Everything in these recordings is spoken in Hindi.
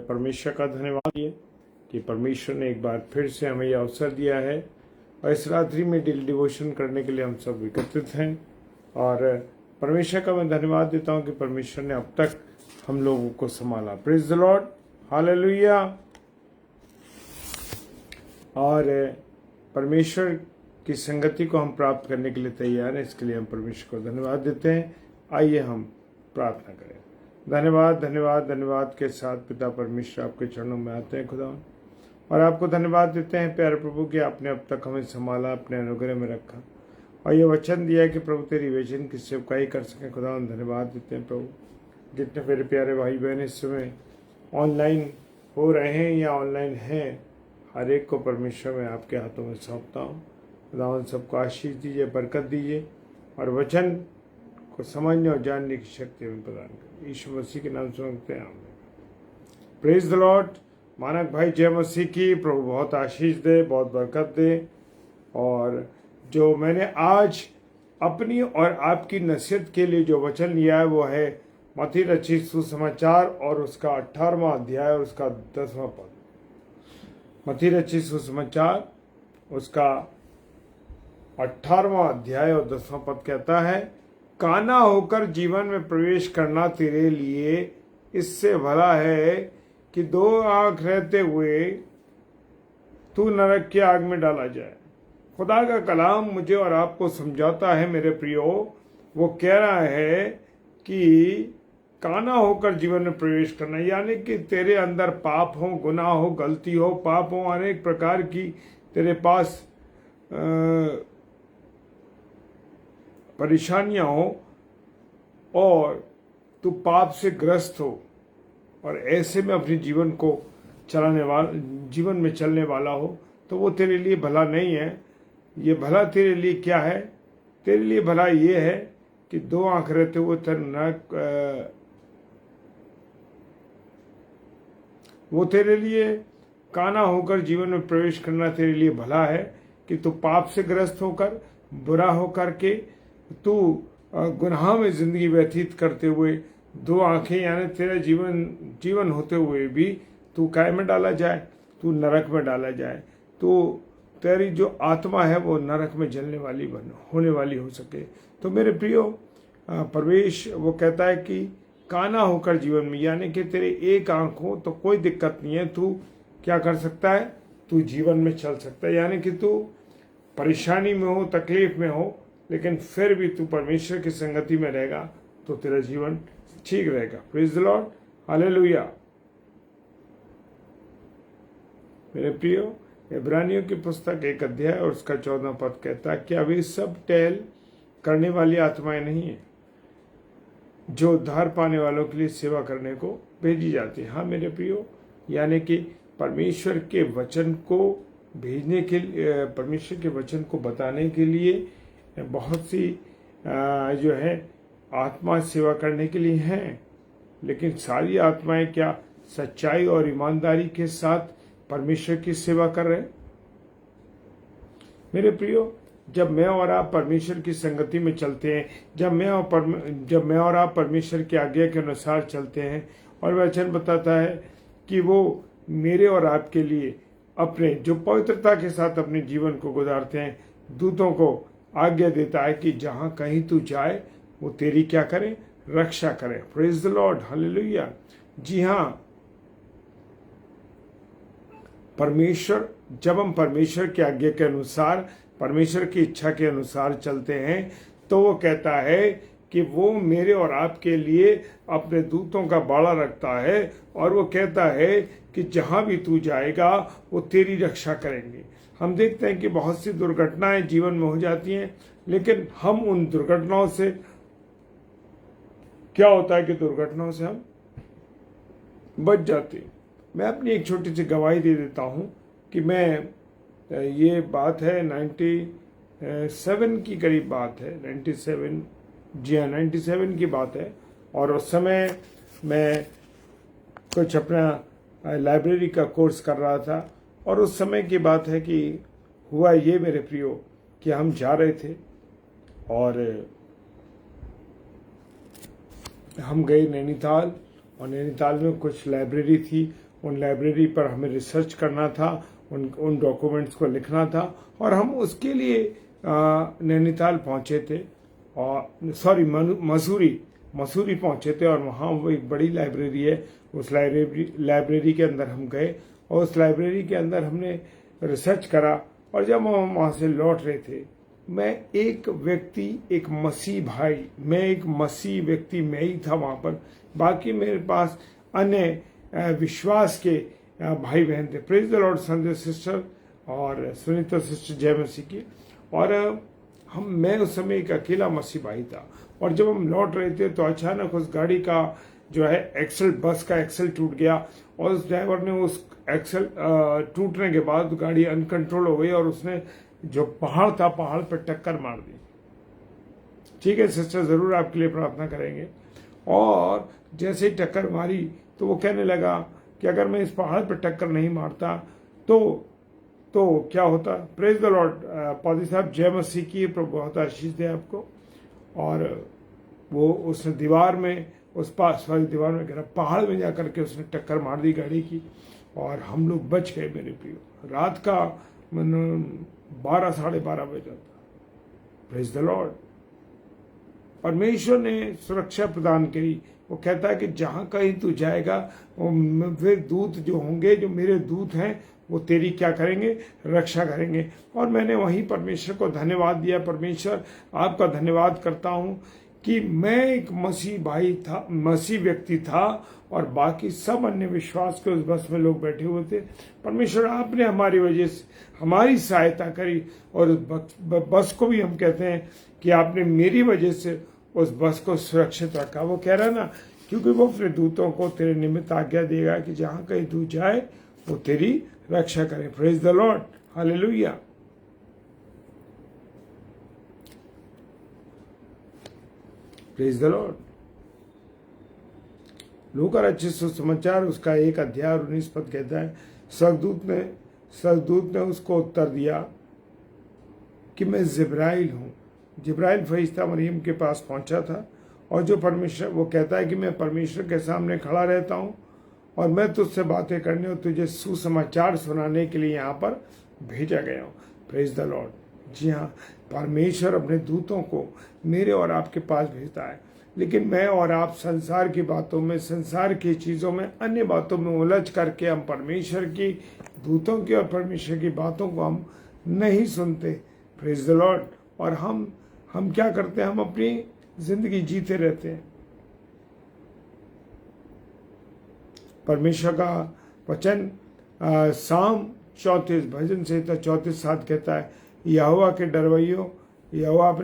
परमेश्वर का धन्यवाद है कि परमेश्वर ने एक बार फिर से हमें यह अवसर दिया है और इस रात्रि में डेली डिवोशन करने के लिए हम सब एकत्रित हैं। और परमेश्वर का मैं धन्यवाद देता हूं कि परमेश्वर ने अब तक हम लोगों को संभाला। Praise the lord, hallelujah. और परमेश्वर की संगति को हम प्राप्त करने के लिए तैयार हैं, इसके लिए हम परमेश्वर को धन्यवाद देते हैं। आइए हम प्रार्थना करें। धन्यवाद धन्यवाद धन्यवाद के साथ पिता परमेश्वर आपके चरणों में आते हैं खुदा, और आपको धन्यवाद देते हैं प्यारे प्रभु कि आपने अब तक हमें संभाला, अपने अनुग्रह में रखा और ये वचन दिया कि प्रभु तेरी वचन की सेवकाई कर सकें। खुदा हम धन्यवाद देते हैं प्रभु। जितने मेरे प्यारे भाई बहन इस समय ऑनलाइन हो रहे हैं या ऑनलाइन हैं, हर एक को परमेश्वर में आपके हाथों में सौंपता हूँ। खुदा उन सबको आशीष दीजिए, बरकत दीजिए और वचन को समझने और जानने की शक्ति हमें प्रदान करें। यीशु मसीह के नाम से मांगते हैं, आमीन। Praise the Lord. मानक भाई जय मसीह की। प्रभु बहुत आशीष दे, बहुत बरकत दे। और जो मैंने आज अपनी और आपकी नसीहत के लिए जो वचन लिया है वो है मत्ती रचित सुसमाचार और उसका 18वां अध्याय और उसका 10वां पद। मत्ती रचित सुसमाचार उसका 18वां अध्याय और 10वां पद कहता है, काना होकर जीवन में प्रवेश करना तेरे लिए इससे भला है कि 2 आंख रहते हुए तू नरक की आग में डाला जाए। खुदा का कलाम मुझे और आपको समझाता है मेरे प्रियो। वो कह रहा है कि काना होकर जीवन में प्रवेश करना, यानी कि तेरे अंदर पाप हो, गुनाह हो, गलती हो, पाप हो, अनेक प्रकार की तेरे पास परेशानियां हो और तू पाप से ग्रस्त हो और ऐसे में अपने जीवन को जीवन में चलने वाला हो, तो वो तेरे लिए भला नहीं है। ये भला तेरे लिए क्या है? तेरे लिए भला ये है कि 2 आंख रहते हुए वो तेरे लिए काना होकर जीवन में प्रवेश करना तेरे लिए भला है कि तू पाप से ग्रस्त होकर, बुरा होकर के तू गुनाह में जिंदगी व्यतीत करते हुए 2 आंखें यानी तेरा जीवन होते हुए भी तू काय में डाला जाए, तू नरक में डाला जाए, तो तेरी जो आत्मा है वो नरक में जलने वाली होने वाली हो सके। तो मेरे प्रियो, परवेश वो कहता है कि काना होकर जीवन में, यानी कि तेरे एक आंख हो तो कोई दिक्कत नहीं है, तू क्या कर सकता है? तू जीवन में चल सकता है। यानी कि तू परेशानी में हो, तकलीफ में हो, लेकिन फिर भी तू परमेश्वर की संगति में रहेगा तो तेरा जीवन ठीक रहेगा। Praise the lord, hallelujah. मेरे प्रियो, इब्रानियों की पुस्तक 1 अध्याय और उसका 14वां पद कहता है कि अभी सब टहल करने वाली आत्माएं नहीं है जो उद्धार पाने वालों के लिए सेवा करने को भेजी जाती है। हाँ मेरे प्रियो, यानी कि परमेश्वर के वचन को भेजने के लिए, परमेश्वर के वचन को बताने के लिए बहुत सी जो है आत्मा सेवा करने के लिए हैं, लेकिन सारी आत्माएं क्या सच्चाई और ईमानदारी के साथ परमेश्वर की सेवा कर रहे हैं? मेरे प्रियो, जब मैं और आप परमेश्वर की संगति में चलते हैं, जब मैं और आप परमेश्वर की आज्ञा के अनुसार चलते हैं, और वचन बताता है कि वो मेरे और आपके लिए अपने जो पवित्रता के साथ अपने जीवन को गुजारते हैं, दूतों को आज्ञा देता है कि जहां कहीं तू जाए वो तेरी क्या करे? रक्षा करे। Praise the lord, hallelujah. जी हाँ, परमेश्वर, जब हम परमेश्वर की आज्ञा के अनुसार, परमेश्वर की इच्छा के अनुसार चलते हैं, तो वो कहता है कि वो मेरे और आपके लिए अपने दूतों का बाड़ा रखता है, और वो कहता है कि जहां भी तू जाएगा वो तेरी रक्षा करेंगे। हम देखते हैं कि बहुत सी दुर्घटनाएं जीवन में हो जाती हैं, लेकिन हम उन दुर्घटनाओं से, क्या होता है कि दुर्घटनाओं से हम बच जाते हैं। मैं अपनी एक छोटी सी गवाही दे देता हूं कि ये बात है 97 की करीब बात है, 97, जी हाँ 97 की बात है। और उस समय मैं कुछ अपना लाइब्रेरी का कोर्स कर रहा था, और उस समय की बात है कि हुआ ये मेरे प्रियो कि हम जा रहे थे और हम गए नैनीताल, और नैनीताल में कुछ लाइब्रेरी थी, उन लाइब्रेरी पर हमें रिसर्च करना था, उन डॉक्यूमेंट्स को लिखना था, और हम उसके लिए नैनीताल पहुंचे थे, और मसूरी पहुंचे थे, और वहाँ वो एक बड़ी लाइब्रेरी है। उस लाइब्रेरी के अंदर हम गए, और उस लाइब्रेरी के अंदर हमने रिसर्च करा। और जब हम वहाँ से लौट रहे थे, मैं एक मसीह व्यक्ति मैं ही था वहाँ पर। बाकी मेरे पास अन्य विश्वास के भाई बहन थे। Praise the Lord Sanjay sister और सुनीता सिस्टर, जय मसीह की। और मैं उस समय एक अकेला मसीह भाई था। और जब हम लौट रहे थे तो अचानक उस गाड़ी का जो है बस का एक्सल टूट गया, और उस ड्राइवर ने उस एक्सल टूटने के बाद गाड़ी अनकंट्रोल हो गई, और उसने जो पहाड़ था, पहाड़ पर टक्कर मार दी। ठीक है सिस्टर, जरूर आपके लिए प्रार्थना करेंगे। और जैसे ही टक्कर मारी तो वो कहने लगा कि अगर मैं इस पहाड़ पर टक्कर नहीं मारता तो क्या होता। प्रेज द लॉर्ड पादी साहब, जय मसीह की, प्रभु बहुत आशीष दे आपको। और वो उसने दीवार में गिरा, पहाड़ में जाकर के उसने टक्कर मार दी गाड़ी की, और हम लोग बच गए मेरे प्रियो। रात का 12 साढ़े 12 बजे था। Praise the Lord. परमेश्वर ने सुरक्षा प्रदान करी। वो कहता है कि जहां कहीं तू जाएगा, वे दूत जो होंगे, जो मेरे दूत हैं, वो तेरी क्या करेंगे, रक्षा करेंगे। और मैंने वहीं परमेश्वर को धन्यवाद दिया। परमेश्वर आपका धन्यवाद करता हूं कि मैं एक मसीह व्यक्ति था, और बाकी सब अन्य विश्वास के उस बस में लोग बैठे हुए थे। परमेश्वर आपने हमारी वजह से हमारी सहायता करी, और उस बस को भी हम कहते हैं कि आपने मेरी वजह से उस बस को सुरक्षित रखा। वो कह रहा ना, क्योंकि वो अपने दूतों को तेरे निमित्त आज्ञा देगा कि जहां कहीं तू जाए वो तेरी रक्षा करें। Praise the lord, hallelujah. Praise the Lord. लूका रचित सुसमाचार उसका 1 अध्याय 19 पद कहता है, स्वर्गदूत ने उसको उत्तर दिया कि मैं जिब्राइल हूं। जिब्राइल फरिश्ता मरियम के पास पहुंचा था, और जो परमेश्वर, वो कहता है कि मैं परमेश्वर के सामने खड़ा रहता हूं, और मैं तुझसे बातें करने और तुझे सुसमाचार सुनाने के लिए यहाँ पर भेजा गया हूँ। Praise the Lord. जी हाँ, परमेश्वर अपने दूतों को मेरे और आपके पास भेजता है, लेकिन मैं और आप संसार की बातों में, संसार की चीज़ों में, अन्य बातों में उलझ करके हम परमेश्वर की दूतों की और परमेश्वर की बातों को हम नहीं सुनते। Praise the lord. और हम क्या करते हैं, हम अपनी जिंदगी जीते रहते हैं। परमेश्वर का वचन साम 34 भजन संहिता 34:7 कहता है, यहोवा अपने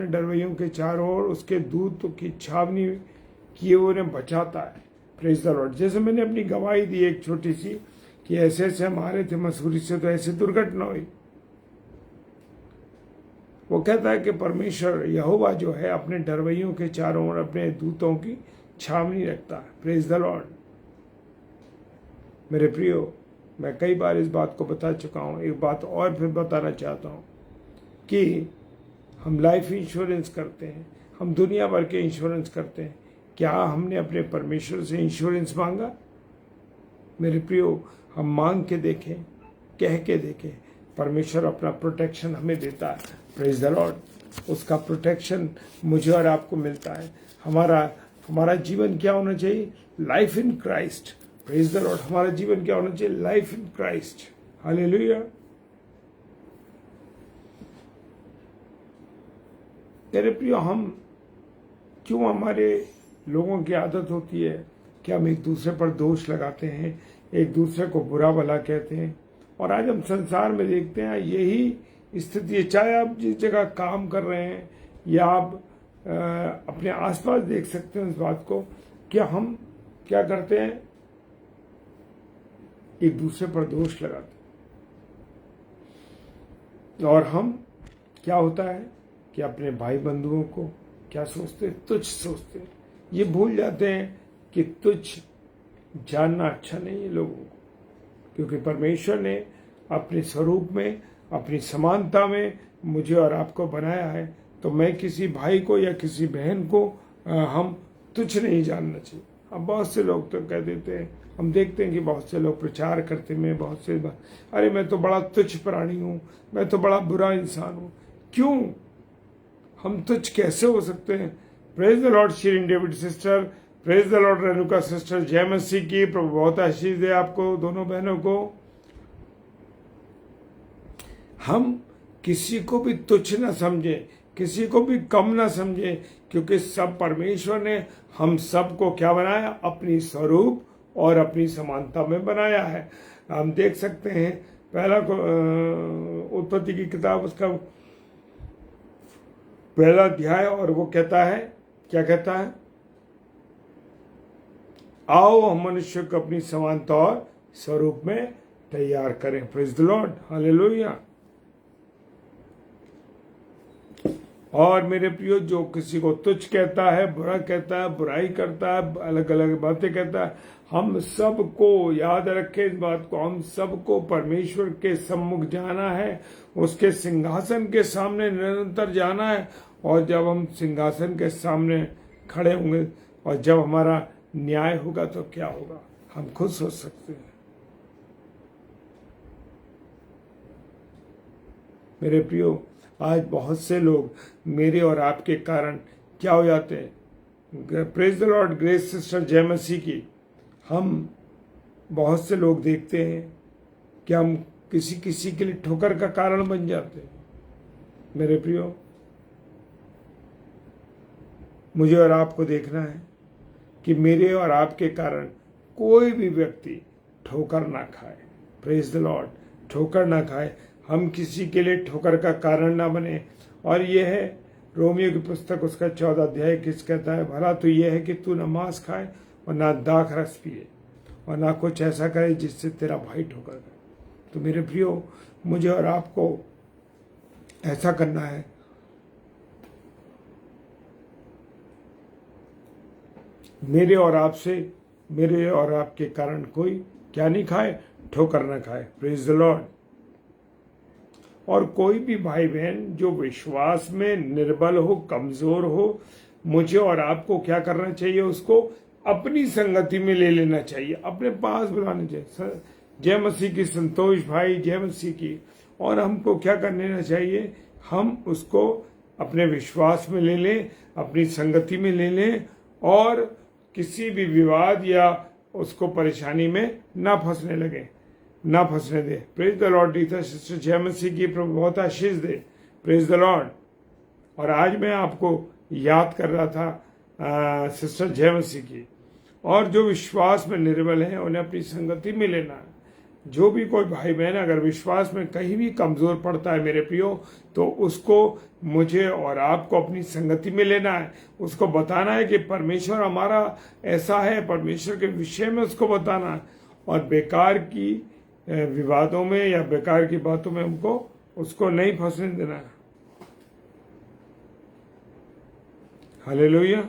डरवैयों के चारों ओर उसके दूत की छावनी किए उन्हें बचाता है। Praise the Lord. जैसे मैंने अपनी गवाही दी एक छोटी सी कि ऐसे हम आ रहे थे मसूरी से, तो ऐसे दुर्घटना हुई। वो कहता है कि परमेश्वर यहोवा जो है अपने डरवैयों के चारों ओर अपने दूतों की छावनी रखता है। Praise the Lord. मेरे प्रियो, मैं कई बार इस बात को बता चुका हूं, एक बात और फिर बताना चाहता हूं कि हम लाइफ इंश्योरेंस करते हैं, हम दुनिया भर के इंश्योरेंस करते हैं। क्या हमने अपने परमेश्वर से इंश्योरेंस मांगा? मेरे प्रियो, हम मांग के देखें, कह के देखें, परमेश्वर अपना प्रोटेक्शन हमें देता है। Praise the Lord. उसका प्रोटेक्शन मुझे और आपको मिलता है। हमारा जीवन क्या होना चाहिए? Life in Christ. Praise the Lord. हमारा जीवन क्या होना चाहिए? Life in Christ. हालेलुया। मेरे प्रियो, हम क्यों, हमारे लोगों की आदत होती है कि हम एक दूसरे पर दोष लगाते हैं, एक दूसरे को बुरा भला कहते हैं। और आज हम संसार में देखते हैं यही स्थिति है। चाहे आप जिस जगह काम कर रहे हैं या आप अपने आसपास देख सकते हैं इस बात को, क्या हम क्या करते हैं? एक दूसरे पर दोष लगाते हैं। और हम क्या होता है कि अपने भाई बंधुओं को क्या सोचते हैं? तुच्छ सोचते हैं। ये भूल जाते हैं कि तुच्छ जानना अच्छा नहीं है लोगों को, क्योंकि परमेश्वर ने अपने स्वरूप में, अपनी समानता में मुझे और आपको बनाया है। तो मैं किसी भाई को या किसी बहन को हम तुच्छ नहीं जानना चाहिए। अब बहुत से लोग तो कह देते हैं हम देखते हैं कि बहुत से लोग प्रचार करते में बहुत से अरे मैं तो बड़ा तुच्छ प्राणी हूं, मैं तो बड़ा बुरा इंसान हूं। क्यों? हम तुच्छ कैसे हो सकते हैं? Praise the Lord Shirin David sister, praise the Lord Renuka sister, जय मसीह की। प्रभु बहुत आशीष दे आपको दोनों बहनों को। हम किसी को भी तुच्छ ना समझे, किसी को भी कम ना समझे, क्योंकि सब परमेश्वर ने हम सबको क्या बनाया? अपनी स्वरूप और अपनी समानता में बनाया है। हम देख सकते हैं पहला उत्पत्ति की किताब, उसका पहला अध्याय, और वो कहता है, क्या कहता है? आओ हम मनुष्य को अपनी समानता और स्वरूप में तैयार करें। Praise the lord, hallelujah. और मेरे प्रियो, जो किसी को तुच्छ कहता है, बुरा कहता है, बुराई करता है, अलग अलग बातें कहता है, हम सबको याद रखें इस बात को, हम सबको परमेश्वर के सम्मुख जाना है, उसके सिंहासन के सामने निरंतर जाना है। और जब हम सिंहासन के सामने खड़े होंगे और जब हमारा न्याय होगा तो क्या होगा, हम खुद सोच सकते हैं। मेरे प्रियो, आज बहुत से लोग मेरे और आपके कारण क्या हो जाते हैं? Praise the Lord grace sister जय मसीह की। हम बहुत से लोग देखते हैं कि हम किसी किसी के लिए ठोकर का कारण बन जाते हैं। मेरे प्रियो, मुझे और आपको देखना है कि मेरे और आपके कारण कोई भी व्यक्ति ठोकर ना खाए। प्रेज द लॉर्ड, ठोकर ना खाए, हम किसी के लिए ठोकर का कारण ना बने। और यह है रोमियो की पुस्तक, उसका 14 अध्याय किस कहता है? भला तो यह है कि तू न मांस खाए और ना दाख रस पिए और ना कुछ ऐसा करे जिससे तेरा भाई ठोकर खाए। तो मेरे प्रियो, मुझे और आपको ऐसा करना है। मेरे और आपके कारण कोई क्या नहीं खाए? ठोकर ना खाए। Praise the lord. और कोई भी भाई बहन जो विश्वास में निर्बल हो, कमजोर हो, मुझे और आपको क्या करना चाहिए? उसको अपनी संगति में ले लेना चाहिए, अपने पास बुलाना चाहिए। जय मसीह की संतोष भाई, जय मसीह की। और हमको क्या कर लेना चाहिए? हम उसको अपने विश्वास में ले लें, अपनी संगति में ले लें, और किसी भी विवाद या उसको परेशानी में ना फंसने लगे, ना फंसने दे। Praise the lord Rita sister जय मसीह की। प्रभु बहुत आशीष दे। Praise the lord. और आज मैं आपको याद कर रहा था सिस्टर जय मसीह की। और जो विश्वास में निर्बल है उन्हें अपनी संगति में लेना है। जो भी कोई भाई बहन अगर विश्वास में कहीं भी कमजोर पड़ता है मेरे प्रियो, तो उसको मुझे और आपको अपनी संगति में लेना है। उसको बताना है कि परमेश्वर हमारा ऐसा है, परमेश्वर के विषय में उसको बताना है। और बेकार की विवादों में या बेकार की बातों में हमको उसको नहीं फंसने देना है। हालेलुया।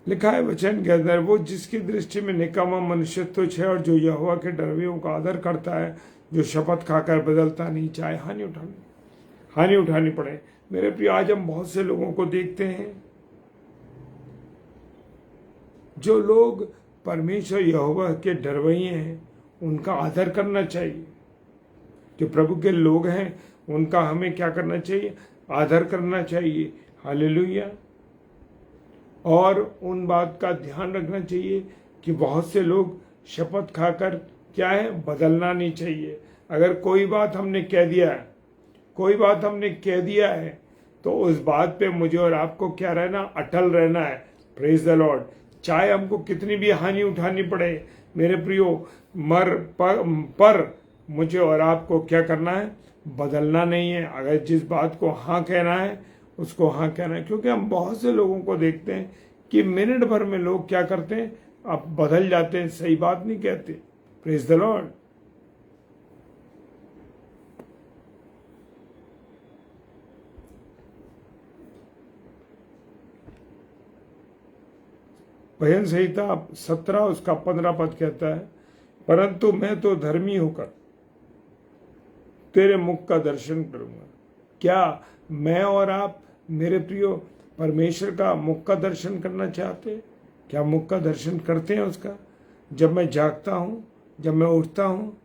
लिखा है वचन के अंदर, वो जिसकी दृष्टि में निकम्मा मनुष्य तुच्छ है और जो यहोवा के डरवियों का आदर करता है, जो शपथ खाकर बदलता नहीं, चाहे हानि उठानी पड़े। मेरे प्रिय, आज हम बहुत से लोगों को देखते हैं, जो लोग परमेश्वर यहोवा के डरवई हैं, उनका आदर करना चाहिए। जो प्रभु के लोग हैं उनका हमें क्या करना चाहिए? आदर करना चाहिए। हालेलुया। और उन बात का ध्यान रखना चाहिए कि बहुत से लोग शपथ खाकर क्या है? बदलना नहीं चाहिए। अगर कोई बात हमने कह दिया है, तो उस बात पे मुझे और आपको क्या रहना? अटल रहना है। Praise the Lord. चाहे हमको कितनी भी हानि उठानी पड़े मेरे प्रियो, पर मुझे और आपको क्या करना है? बदलना नहीं है। अगर जिस बात को हाँ कहना है उसको हाँ कहना है। क्योंकि हम बहुत से लोगों को देखते हैं कि मिनट भर में लोग क्या करते हैं? अब बदल जाते हैं, सही बात नहीं कहते। Praise the lord. भजन संहिता 17 उसका 15 पद कहता है, परंतु मैं तो धर्मी होकर तेरे मुख का दर्शन करूंगा। क्या मैं और आप मेरे प्रियो परमेश्वर का मुख का दर्शन करना चाहते हैं? क्या मुख का दर्शन करते हैं उसका? जब मैं जागता हूँ, जब मैं उठता हूँ,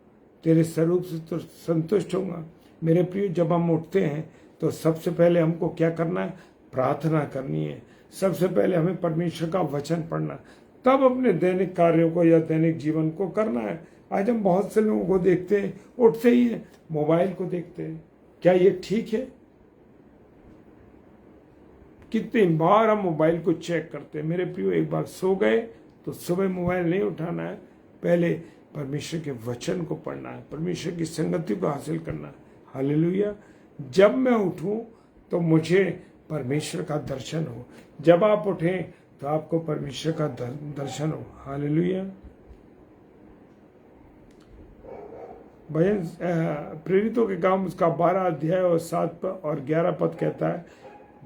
तेरे स्वरूप से तो संतुष्ट होऊंगा। मेरे प्रिय, जब हम उठते हैं तो सबसे पहले हमको क्या करना है? प्रार्थना करनी है। सबसे पहले हमें परमेश्वर का वचन पढ़ना, तब अपने दैनिक कार्यों को या दैनिक जीवन को करना है। आज हम बहुत से लोगों को देखते हैं, उठते ही है मोबाइल को देखते हैं। क्या ये ठीक है? कितनी बार हम मोबाइल को चेक करते हैं। मेरे प्रियो, एक बार सो गए तो सुबह मोबाइल नहीं उठाना है, पहले परमेश्वर के वचन को पढ़ना है, परमेश्वर की संगति को हासिल करना है। हालेलुया। जब मैं उठूं तो मुझे परमेश्वर का दर्शन हो। जब आप उठें तो आपको परमेश्वर का दर्शन हो। हालेलुया। भजन प्रेरितों के काम उसका 12 अध्याय और 7 और 11 पद कहता है,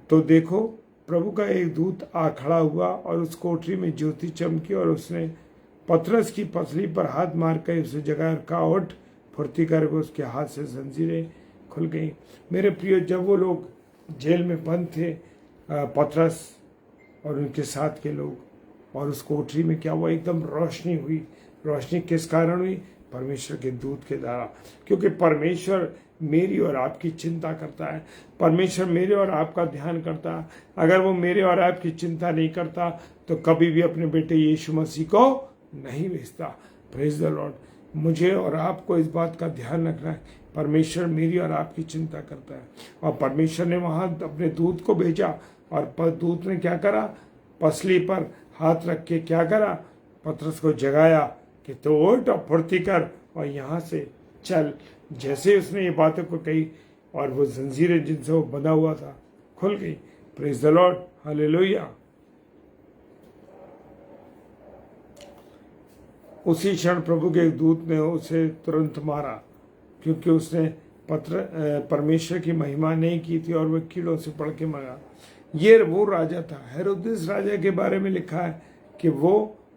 तो देखो प्रभु का एक दूत आ खड़ा हुआ और उस कोठरी में ज्योति चमकी और उसने पतरस की पसली पर हाथ मार कर उसे जगाया, कहा उठ, फुर्ती कर। उसके हाथ से जंजीरें खुल गई। मेरे प्रियो, जब वो लोग जेल में बंद थे, पतरस और उनके साथ के लोग, और उस कोठरी में क्या हुआ? एकदम रोशनी हुई। रोशनी किस कारण हुई? परमेश्वर के दूत के द्वारा। क्योंकि परमेश्वर मेरी और आपकी चिंता करता है, परमेश्वर मेरे और आपका ध्यान करता है। अगर वो मेरे और आपकी चिंता नहीं करता तो कभी भी अपने बेटे यीशु मसीह को नहीं भेजता। Praise the Lord. मुझे और आपको इस बात का ध्यान रखना है, परमेश्वर मेरी और आपकी चिंता करता है। और परमेश्वर ने वहां अपने दूत को भेजा और दूत ने क्या करा? पसली पर हाथ रख के क्या करा? पतरस को जगाया कि तो उठ और फुर्ती कर और यहाँ से चल। जैसे उसने ये बातों को कही और वो जंजीरें जिनसे वो बंधा हुआ था खुल गई। Praise the lord. हालेलुया। उसी क्षण प्रभु के एक दूत ने उसे तुरंत मारा, क्योंकि उसने परमेश्वर की महिमा नहीं की थी और वह कीड़ों से पड़ के मरा। ये वो राजा था, हेरोदेस राजा के बारे में लिखा है कि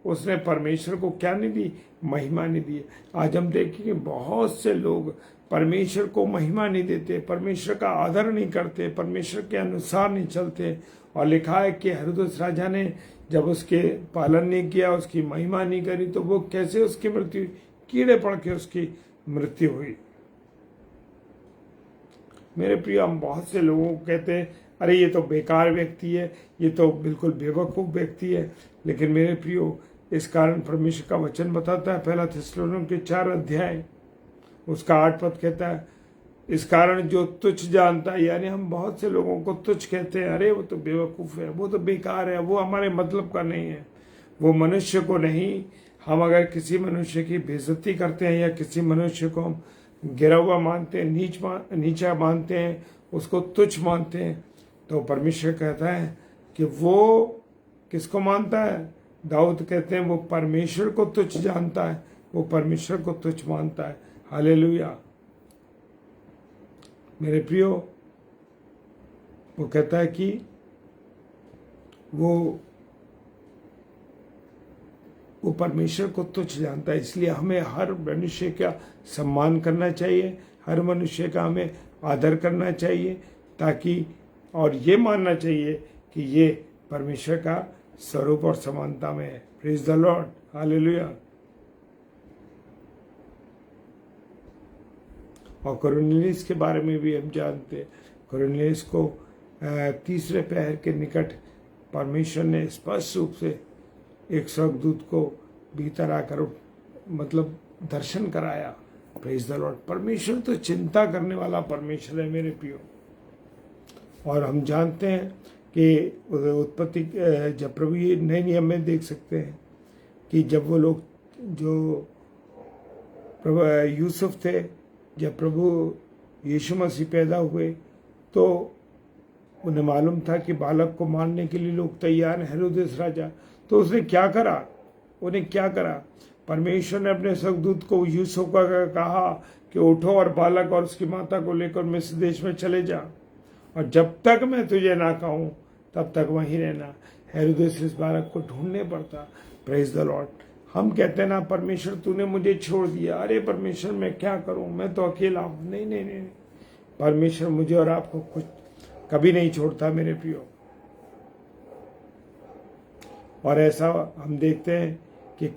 उसने परमेश्वर को क्या नहीं दी? महिमा नहीं दी। आज हम देखेंगे बहुत से लोग परमेश्वर को महिमा नहीं देते, परमेश्वर का आदर नहीं करते, परमेश्वर के अनुसार नहीं चलते। और लिखा है कि हेरोदेस राजा ने जब उसके पालन नहीं किया, उसकी महिमा नहीं करी, तो वो कैसे उसकी मृत्यु हुई? कीड़े पड़ के उसकी मृत्यु हुई। मेरे प्रिय, हम बहुत से लोगों को कहते हैं अरे ये तो बेकार व्यक्ति है, ये तो बिल्कुल बेवकूफ़ व्यक्ति है। लेकिन मेरे प्रियो, इस कारण परमेश्वर का वचन बताता है, पहला थिस्सलुनीके 4 अध्याय उसका 8 पद कहता है, इस कारण जो तुच्छ जानता है, यानी हम बहुत से लोगों को तुच्छ कहते हैं, अरे वो तो बेवकूफ़ है, वो तो बेकार है, वो हमारे मतलब का नहीं है, वो मनुष्य को नहीं। हम अगर किसी मनुष्य की बेइज्जती करते हैं या किसी मनुष्य को हम गिरा हुआ मानते हैं, नीचा मानते हैं, उसको तुच्छ मानते हैं, तो परमेश्वर कहता है कि वो किसको मानता है? दाऊद कहते हैं वो परमेश्वर को तुच्छ जानता है, वो परमेश्वर को तुच्छ मानता है। हालेलुया। मेरे प्रियो, वो कहता है कि वो परमेश्वर को तुच्छ जानता है। इसलिए हमें हर मनुष्य का सम्मान करना चाहिए, हर मनुष्य का हमें आदर करना चाहिए, ताकि और ये मानना चाहिए कि ये परमेश्वर का स्वरूप और समानता में है। Praise the lord. हालेलुया। और कुरनेलियुस के बारे में भी हम जानते हैं। कुरनेलियुस को तीसरे पहर के निकट परमेश्वर ने स्पष्ट रूप से एक स्वर्गदूत को भीतर आकर मतलब दर्शन कराया। Praise the Lord. परमेश्वर तो चिंता करने वाला परमेश्वर है मेरे प्रियो। और हम जानते हैं कि उत्पत्ति जब प्रभु, ये नए नियम में देख सकते हैं कि जब वो लोग जो प्रभु यूसुफ थे, जब प्रभु यीशु मसीह पैदा हुए तो उन्हें मालूम था कि बालक को मारने के लिए लोग तैयार हैं, हेरोदेस राजा। तो उसने क्या करा? उन्हें क्या करा? परमेश्वर ने अपने स्वर्गदूत को यूसुफ का कहा कि उठो और बालक और उसकी माता को लेकर मिस्र देश में चले जा, और जब तक मैं तुझे ना कहूँ तब तक वहीं रहना। हेरोदेस इस बालक को ढूंढने पड़ता। Praise the Lord. हम कहते हैं ना, परमेश्वर तूने मुझे छोड़ दिया, अरे परमेश्वर मैं क्या करूं, मैं तो अकेला हूं। नहीं नहीं नहीं, परमेश्वर मुझे और आपको कुछ कभी नहीं छोड़ता मेरे प्रियो। और ऐसा हम देखते हैं कि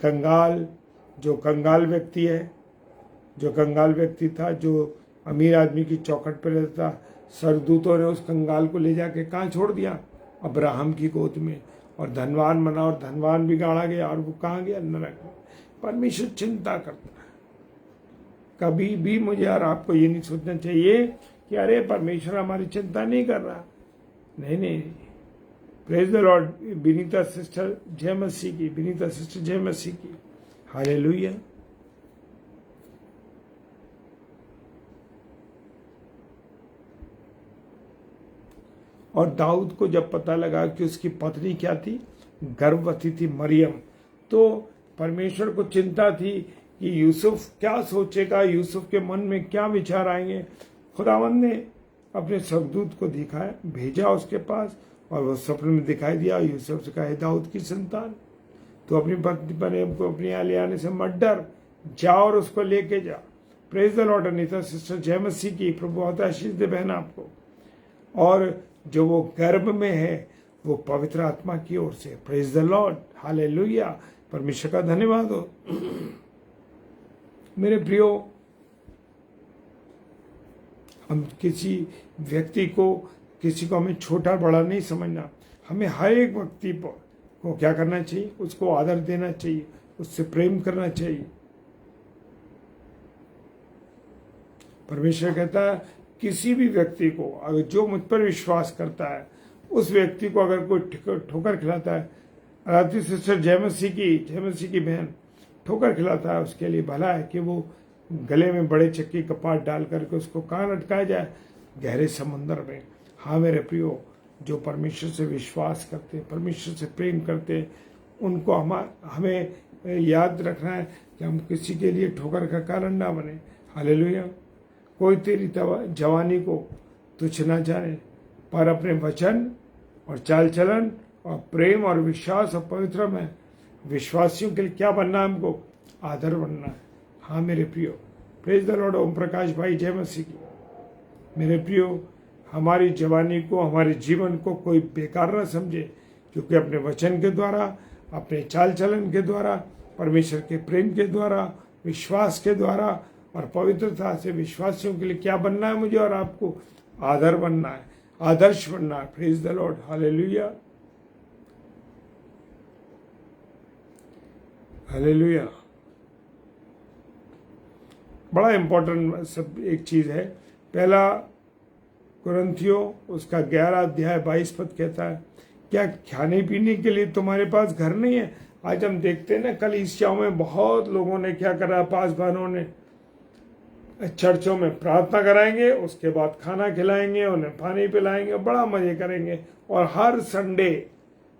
जो कंगाल व्यक्ति है, जो कंगाल व्यक्ति था, जो अमीर आदमी की चौखट पर रहता था, सरदूतों ने उस कंगाल को ले जाके कहाँ छोड़ दिया? अब्राहम की गोद में। और धनवान बना और धनवान भी गाड़ा गया, और वो कहाँ गया? नरक में। परमेश्वर चिंता करता है। कभी भी मुझे और आपको ये नहीं सोचना चाहिए कि अरे परमेश्वर हमारी चिंता नहीं कर रहा। नहीं नहीं, praise the Lord. Vinita sister जय मसीह की, विनीता सिस्टर जय मसीह की, हालेलुया। और दाऊद को जब पता लगा कि उसकी पत्नी क्या थी? गर्भवती थी, मरियम, तो परमेश्वर को चिंता थी कि यूसुफ क्या सोचेगा, यूसुफ के मन में क्या विचार आएंगे। खुदावंद ने अपने स्वर्गदूत को दिखाया, भेजा उसके पास, और वो सपने में दिखाई दिया। यूसुफ से कहा, दाऊद की संतान, तो अपनी पत्नी मरियम को अपनी यहाँ ले आने से मत डर, जाओ और उसको लेके जा। Praise the Lord. Anita sister जय मसीह की, प्रभु बहुत आशीष दे बहन आपको। और जो वो गर्भ में है वो पवित्र आत्मा की ओर से। Praise the lord, hallelujah. परमेश्वर का धन्यवाद हो। मेरे प्रियो, हम किसी व्यक्ति को, किसी को हमें छोटा बड़ा नहीं समझना। हमें हर एक व्यक्ति को क्या करना चाहिए? उसको आदर देना चाहिए, उससे प्रेम करना चाहिए। परमेश्वर कहता है किसी भी व्यक्ति को अगर जो मुझ पर विश्वास करता है, उस व्यक्ति को अगर कोई ठोकर खिलाता है, राधि सिस्टर जय मसीह की बहन, ठोकर खिलाता है, उसके लिए भला है कि वो गले में बड़े चक्की कपाट डाल करके उसको कहाँ लटकाया जाए? गहरे समंदर में। हाँ मेरे प्रियो, जो परमेश्वर से विश्वास करते, परमेश्वर से प्रेम करते, उनको हमें याद रखना है कि हम किसी के लिए ठोकर का कारण ना बने। हालेलुया। कोई तेरी जवानी को तुच्छ ना जाने, पर अपने वचन और चाल चलन और प्रेम और विश्वास और पवित्र में विश्वासियों के लिए क्या बनना है? हमको आदर बनना है। हाँ मेरे प्रियो, praise the Lord. Om Prakash भाई जय मसीह की। मेरे प्रियो, हमारी जवानी को, हमारे जीवन को कोई बेकार ना समझे, क्योंकि अपने वचन के द्वारा, अपने चाल चलन के द्वारा, परमेश्वर के प्रेम के द्वारा, विश्वास के द्वारा और पवित्रता से विश्वासियों के लिए क्या बनना है? मुझे और आपको आदर बनना है, आदर्श बनना है। Praise the lord, hallelujah, hallelujah. बड़ा इंपॉर्टेंट सब एक चीज है। पहला कुरिन्थियों उसका 11 अध्याय 22 पद कहता है, क्या खाने पीने के लिए तुम्हारे पास घर नहीं है? आज हम देखते हैं ना, कल ईसाइयों में बहुत लोगों ने क्या करा, पासवानों ने चर्चों में प्रार्थना कराएंगे, उसके बाद खाना खिलाएंगे, उन्हें पानी पिलाएंगे, बड़ा मजे करेंगे, और हर संडे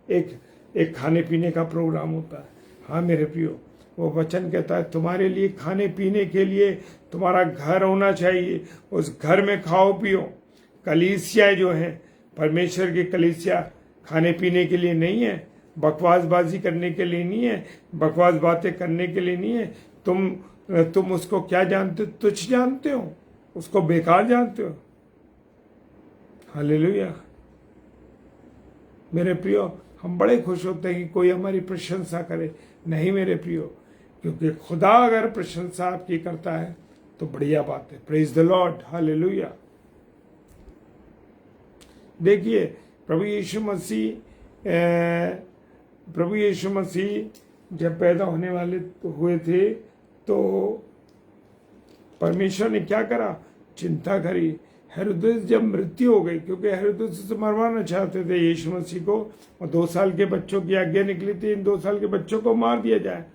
एक खाने पीने का प्रोग्राम होता है। हाँ मेरे प्रियो, वो वचन कहता है तुम्हारे लिए खाने पीने के लिए तुम्हारा घर होना चाहिए, उस घर में खाओ पियो। कलीसिया जो है, परमेश्वर की कलीसिया खाने पीने के लिए नहीं है, बकवासबाजी करने के लिए नहीं है, बकवास बातें करने के लिए नहीं है। तुम उसको क्या जानते हो? तुच्छ जानते हो, उसको बेकार जानते हो। हालेलुया। मेरे प्रियो, हम बड़े खुश होते हैं कि कोई हमारी प्रशंसा करे। नहीं मेरे प्रियो, क्योंकि खुदा अगर प्रशंसा आपकी करता है तो बढ़िया बात है। Praise the lord, hallelujah. देखिए, प्रभु यीशु मसीह जब पैदा होने वाले हुए थे तो परमेश्वर ने क्या करा? चिंता करी। हेरोदेस जब मृत्यु हो गई, क्योंकि हेरोदेस से मरवाना चाहते थे यीशु मसीह को, और 2 साल के बच्चों की आज्ञा निकली थी, इन 2 साल के बच्चों को मार दिया जाए।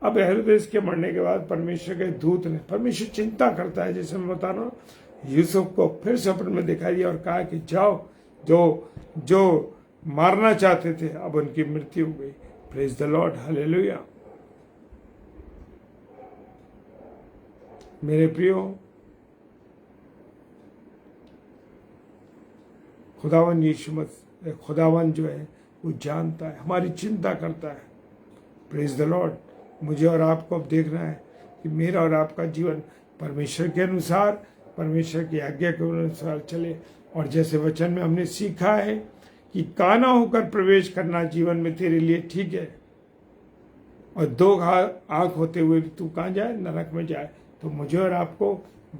अब हेरोदेस के मरने के बाद परमेश्वर के दूत ने, परमेश्वर चिंता करता है, जैसे मैं बता रहा हूँ, यूसुफ को फिर सपने में दिखाई दिया और कहा कि जाओ, जो मारना चाहते थे अब उनकी मृत्यु हो गई। Praise the lord, hallelujah. मेरे प्रियो, खुदावन जो है वो जानता है, हमारी चिंता करता है। Praise the Lord. मुझे और आपको अब देखना है कि मेरा और आपका जीवन परमेश्वर के अनुसार, परमेश्वर की आज्ञा के अनुसार चले। और जैसे वचन में हमने सीखा है कि काना होकर प्रवेश करना जीवन में तेरे लिए ठीक है, और दो आंख होते हुए तू कहाँ जाए, नरक में जाए। तो मुझे और आपको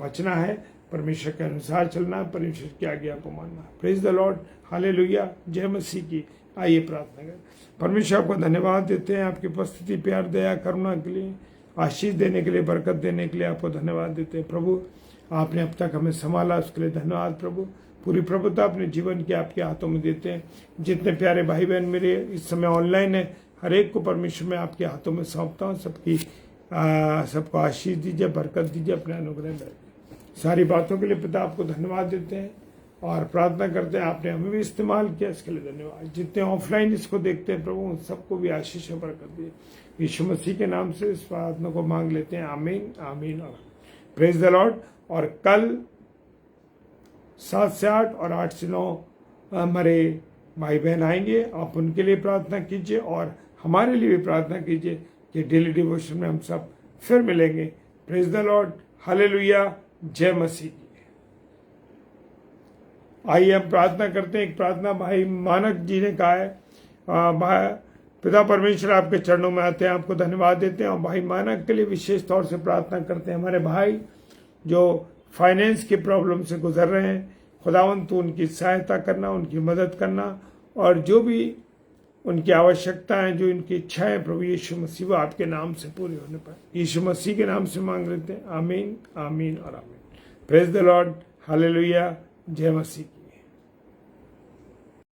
बचना है, परमेश्वर के अनुसार चलना, परमेश्वर की आज्ञा को मानना। प्रेज द लॉर्ड, हालेलुया, जय मसीह की। आइए प्रार्थना करें। परमेश्वर आपको धन्यवाद देते हैं आपकी उपस्थिति, प्यार, दया, करुणा के लिए, आशीष देने के लिए, बरकत देने के लिए आपको धन्यवाद देते हैं। प्रभु आपने अब तक हमें संभाला, उसके लिए धन्यवाद प्रभु। पूरी प्रभुता अपने जीवन के आपके हाथों में देते हैं। जितने प्यारे भाई बहन मेरे इस समय ऑनलाइन है, हर एक को परमेश्वर में आपके हाथों में सौंपता हूँ। सबको आशीष दीजिए, बरकत दीजिए, अपने अनुग्रह में। सारी बातों के लिए पिता आपको धन्यवाद देते हैं और प्रार्थना करते हैं आपने हमें भी इस्तेमाल किया, इसके लिए धन्यवाद। जितने ऑफलाइन इसको देखते हैं प्रभु उन सबको भी आशीष और बरकत दिए। यीशु मसीह के नाम से इस प्रार्थना को मांग लेते हैं, आमीन आमीन और प्रेज द लॉर्ड। और कल 7 से 8 और 8 से 9 हमारे भाई बहन आएंगे, आप उनके लिए प्रार्थना कीजिए और हमारे लिए भी प्रार्थना कीजिए कि डेली डिवोशन में हम सब फिर मिलेंगे। प्रेज द लॉर्ड, हालेलुया, जय मसीह की। आइए हम प्रार्थना करते हैं। एक प्रार्थना भाई मानक जी ने कहा है, पिता परमेश्वर आपके चरणों में आते हैं, आपको धन्यवाद देते हैं और भाई मानक के लिए विशेष तौर से प्रार्थना करते हैं। हमारे भाई जो फाइनेंस की प्रॉब्लम से गुजर रहे हैं, खुदावंत तू उनकी सहायता करना, उनकी मदद करना और जो भी उनकी आवश्यकताएं, जो इनकी इच्छाएं प्रभु यीशु मसीह वो आपके नाम से पूरी होने पर यीशु मसीह के नाम से मांग लेते हैं, आमीन आमीन और आमीन। प्रेज द लॉर्ड, हालेलुया, जय मसीह।